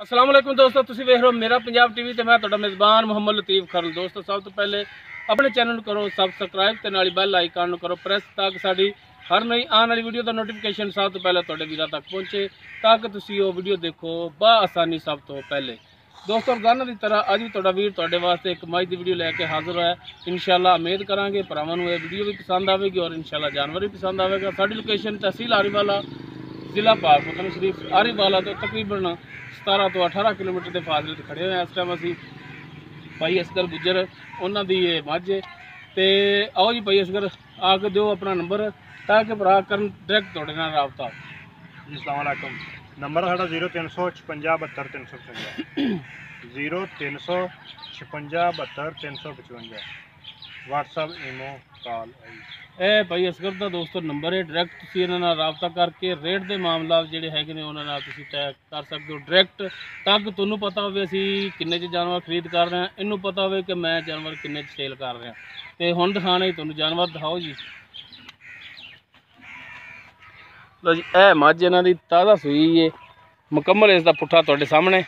अस्सलाम वालेकुम दोस्तों, तुसीं वेख रहे हो मेरा पंजाब टीवी ते मैं तुहाडा मेज़बान मुहम्मद लतीफ़ खरल। दोस्तों सब तो पहले अपने चैनल करो सबसक्राइब ते नाल बैल आइकन नूं करो प्रेस ताकि साडी हर नई आने वाली वीडियो का नोटिफिकेशन सब तो पहले तुहाडे वीरां तक पहुँचे ताकि तुसीं वो वीडियो देखो बआसानी सब तो पहले। दोस्तों रोज़ाना की तरह अज भी तुहाडा वीर तुहाडे वास्ते एक मज की वीडियो लैके हाजिर है। इंशाअल्लाह उम्मीद करांगे भरावां नूं ये वीडियो भी पसंद आएगी और इंशाअल्लाह जानवर भी पसंद आएगा। साडी लोकेशन तहसील आरीवाला जिला पाकपतन शरीफ आरीवाला तो तकरीबन 17 तो 18 किलोमीटर के फासले खड़े हुए हैं। इस टाइम असी भाई असगर गुजर उन्हों की ये मझ है तो आओ जी भाई असगर आके दो अपना नंबर ताकि भरा कर डायरैक्ट थोड़े नाल राबता। जी अस्सलाम वालेकुम। नंबर साढ़ा 0356 72 355 0356 72 355 व्हाट्सएप ईमो कॉल। ਇਹ ਭਾਈ ਅਸਗਰ ਦਾ ਦੋਸਤੋ ਨੰਬਰ ਹੈ। ਡਾਇਰੈਕਟ ਤੁਸੀਂ ਇਹਨਾਂ ਨਾਲ ਰਾਬਤਾ ਕਰਕੇ ਰੇਟ ਦੇ ਮਾਮਲਾ ਜਿਹੜੇ ਹੈਗੇ ਨੇ ਉਹਨਾਂ ਨਾਲ ਤੁਸੀਂ ਤੈਅ ਕਰ ਸਕਦੇ ਹੋ ਡਾਇਰੈਕਟ, ਤਾਂ ਕਿ ਤੁਹਾਨੂੰ ਪਤਾ ਹੋਵੇ ਅਸੀਂ ਕਿੰਨੇ 'ਚ ਜਾਨਵਰ ਖਰੀਦ ਕਰ ਰਹੇ ਹਾਂ, ਇਹਨੂੰ ਪਤਾ ਹੋਵੇ ਕਿ ਮੈਂ ਜਾਨਵਰ ਕਿੰਨੇ 'ਚ ਸੇਲ ਕਰ ਰਿਹਾ। ਤੇ ਹੁਣ ਦਿਖਾਣਾ ਹੀ ਤੁਹਾਨੂੰ ਜਾਨਵਰ ਦਿਖਾਓ ਜੀ। ਲਓ ਜੀ ਇਹ ਮੱਝ ਇਹਨਾਂ ਦੀ ਤਾਜ਼ਾ ਸੂਈ ਹੈ, ਮੁਕੰਮਲ ਇਸ ਦਾ ਪੁੱਠਾ ਤੁਹਾਡੇ ਸਾਹਮਣੇ।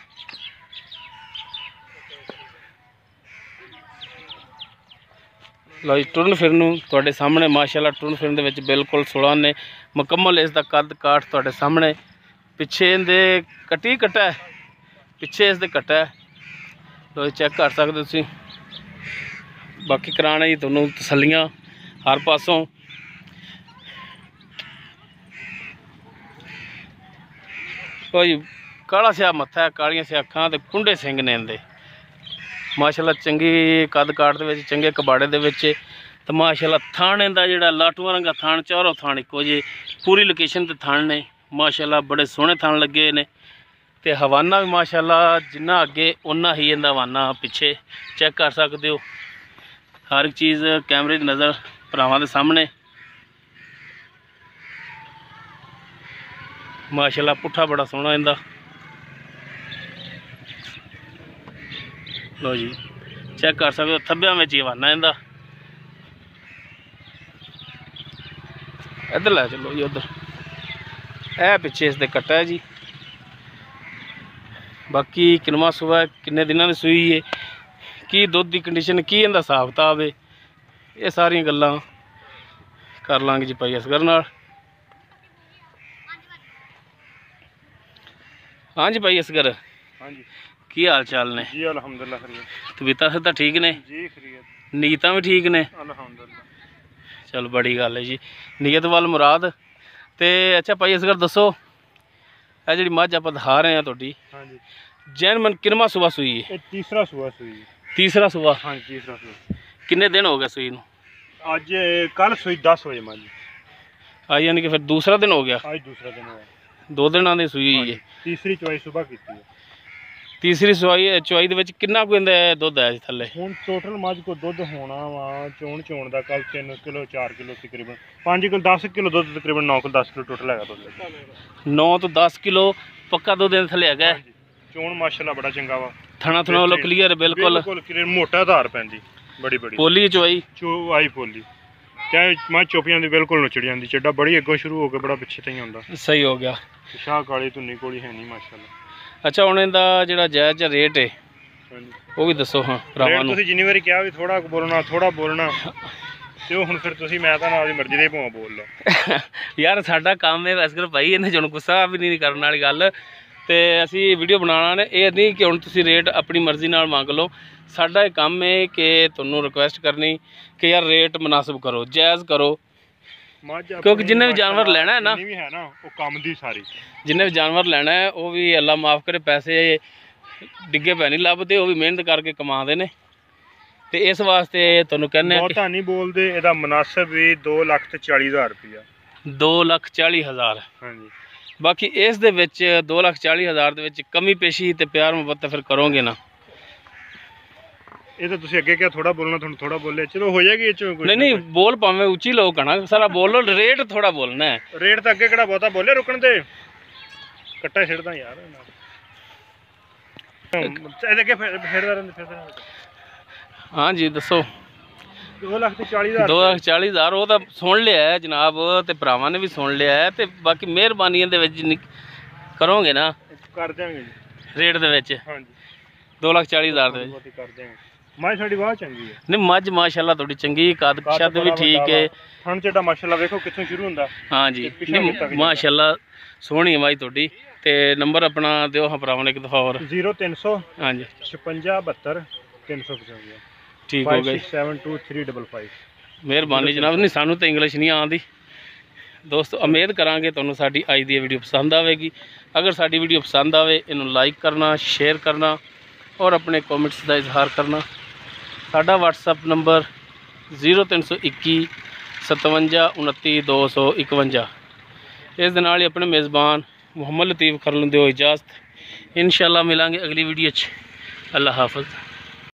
लो जी टुरन फिरन तुहाडे सामने माशाअल्लाह टुरन फिरन दे विच बिल्कुल सुला ने मुकम्मल इसका कद काठ तुहाडे सामने। पिछे इहदे कट्टी कट्टा है, पिछे इसदे कट्टा है। लो चेक कर सकदे तुसीं। बाकी कराने जी तुहानूं तसल्लियां हर पासों। लो जी काला सिया मत्था है, कालियां सिया अखां ते कुंडे सिंग ने इहदे माशाअल्लाह चंगी कद काट दे चंगे कबाड़े दे विच। ते माशाअल्लाह थान इहदा जिहड़ा लाटूआं रंगा थान चारों थान इक्को जे पूरी लोकेशन ते थान ने माशाअल्लाह बड़े सोहणे थान लगे ने। ते हवाना भी माशाअल्लाह जिन्ना अगे उन्ना ही इहदा हवाना पिछे चेक कर सकते हो। हर एक चीज़ कैमरे दी नज़र भरावां दे सामने। माशाअल्लाह पुट्ठा बड़ा सोहना इहदा। लो जी चेक कर सकते हो थब्बियां में ही हवाना इहदा। इधर लै चलो जी उधर ए पिछे इसदे कट्टा है जी। बाकी किनवा सुबह किन्ने दिनों की सूई है, की दुध की कंडीशन की इहदा हिसाब किताब है, ये सारियां गल्लां कर लांगे जी भाई असगर नाल। हाँ जी भाई असगर हाँ जी की हाल चाल ने? जी अल्हम्दुलिल्लाह खैरियत। तबीयतां सिद्धा ठीक ने जी खैरियत। नीयतां भी ठीक ने अल्हम्दुलिल्लाह। चलो बड़ी गल है जी, नीयत वाल मुराद। तो अच्छा भाई असगर दसो ये जी मझ आप दिखा रहे हैं तुहाडी हाँ जी जैन मन किनवा सुबह सूई है? ये तीसरा सुबह सूई। तीसरा सुबह। हाँ तीसरा सुबह। किन्ने दिन हो गए सूई नूं? आज कल सूई 10 बजे मझ आज यानी कि फिर दूसरा दिन हो गया। आज दूसरा दिन हुआ। 2 दिनों की सूई है। तीसरी चवाई सुबह की है। तीसरी चवाई दे किन्ना कोई दुध है थले? हुण टोटल मझ को दुध होना वा चोण चोण का कल 3 किलो 4 किलो तकरीबन 5 किलो 10 किलो दुध तकरीबन 9 किलो 10 किलो टोटल है दुध। 9 तो 10 किलो पक्का दुध थले है। चोण माशाअल्लाह बड़ा चंगा वा। थना थना वालों क्लीयर है बिल्कुल क्लीयर मोटा धार पैंदी बड़ी बड़ी पोली चवाई चवाई पोली चाहे मैं चोपियां दी बिल्कुल नुचड़ जांदी चड्डा बड़ी अगों शुरू हो के बड़ा पिछे ताईं हुंदा। सही हो गया। शाह काली धुन्नी कोली है नहीं माशाअल्लाह। अच्छा हुण इहदा जिहड़ा जायज़ रेट है वो भी दसो। हाँ भरावां नूं तुसीं जिन्नी वारी कहा भी थोड़ा बोलना ते हुण फिर तुसीं मैं तां आपदी मर्जी दे भावें बोल लो। यार साडा काम है असगर भाई इन्हें जुण गुस्सा भी नहीं करने वाली गल। ते असीं वीडियो बनाना ने ये नहीं कि हुण तुसीं रेट अपनी मर्जी नाल मंग लो। साडा ये काम है कि तुहानूं रिक्वेस्ट करनी कि यार रेट मुनासिब करो जायज़ करो, क्योंकि जिन्हें भी जानवर लेना है ना वो काम दी सारी जिन्हें भी जानवर लेना है वो भी अल्लाह माफ़ करे पैसे डिगे पै नहीं लभदे, वो भी मेहनत करके कमाते हैं। तो इस वास्ते तुहानूं कहने बहुता नहीं बोलते इहदा मुनासिब भी 2,40,000 रुपया 2,40,000। हाँ जी बाकी इस दे विच 2,40,000 दे विच कमी पेशी तो प्यार मुहब्बत फिर करोगे ना। ये तो तुसीं अगे क्या थोड़ा बोलना तुहानूं थोड़ा बोले चलो हो जाएगी। नहीं बोल भावें उच्ची लो कहना सारा बोलो, रेट थोड़ा बोलना है। रेट तो अगे किहड़ा बहुता बोले रुकण दे कट्टा छिड़दा यार ਇਹਦੇ ਅੱਗੇ ਫਿਰਦਾ ਰਹਿੰਦਾ। हाँ जी दसो। 2,40,000 वो तो सुन लिया है जनाब, तो भरावां ने भी सुन लिया है। तो बाकी मेहरबानी करोगे ना कर देंगे ਰੇਟ ਦੇ ਵਿੱਚ ਹਾਂਜੀ 2,40,000 ਦੇ ਵਿੱਚ। ਬਹੁਤ ਹੀ ਕਰਦੇ ਹਾਂ ਮੈਂ ਸਾਡੀ ਵਾਹ ਚੰਗੀ ਹੈ ਨਹੀਂ ਮੱਝ ਮਾਸ਼ਾਅੱਲਾ ਤੁਹਾਡੀ ਚੰਗੀ, ਕੱਦ ਛੱਦ ਵੀ ਠੀਕ ਹੈ। ਹੁਣ ਜਿਹੜਾ ਮਾਸ਼ਾਅੱਲਾ ਵੇਖੋ ਕਿੱਥੋਂ ਸ਼ੁਰੂ ਹੁੰਦਾ। ਹਾਂਜੀ ਪਿੱਛੇ ਨਹੀਂ, ਤੱਕ ਮਾਸ਼ਾਅੱਲਾ ਸੋਹਣੀ ਹੈ ਮੱਝ ਤੁਹਾਡੀ। ਤੇ ਨੰਬਰ ਆਪਣਾ ਦਿਓ ਹਾਂ ਭਰਾਵਾਂ ਨੇ ਇੱਕ ਦਫਾ ਹੋਰ। 0300 ਹਾਂਜੀ 56 72 355 ਠੀਕ ਹੋ ਗਏ। 56723555। ਮਿਹਰਬਾਨੀ ਜਨਾਬ। ਨਹੀਂ ਸਾਨੂੰ ਤਾਂ ਇੰਗਲਿਸ਼ ਨਹੀਂ ਆਉਂਦੀ ਦੋਸਤੋ। ਉਮੀਦ ਕਰਾਂਗੇ ਤੁਹਾਨੂੰ ਸਾਡੀ ਅੱਜ ਦੀ ਵੀਡੀਓ ਪਸੰਦ ਆਵੇਗੀ। ਅਗਰ ਸਾਡੀ ਵੀਡੀਓ ਪਸੰਦ ਆਵੇ ਇਹਨੂੰ ਲਾਈਕ ਕਰਨਾ, ਸ਼ੇਅਰ ਕਰਨਾ ਔਰ ਆਪਣੇ ਕਮੈਂਟਸ ਦਾ ਇਜ਼ਹਾਰ ਕਰਨਾ। ਸਾਡਾ WhatsApp ਨੰਬਰ 0321 57 29 251। ਇਸ ਦੇ ਨਾਲ ਹੀ ਆਪਣੇ ਮੇਜ਼ਬਾਨ ਮੁਹੰਮਦ ਲਤੀਫ ਖਰਲ ਨੂੰ ਦਿਓ ਇਜਾਜ਼ਤ। ਇਨਸ਼ਾਅੱਲਾ ਮਿਲਾਂਗੇ ਅਗਲੀ ਵੀਡੀਓ 'ਚ। ਅੱਲਾ ਹਾਫਿਜ਼।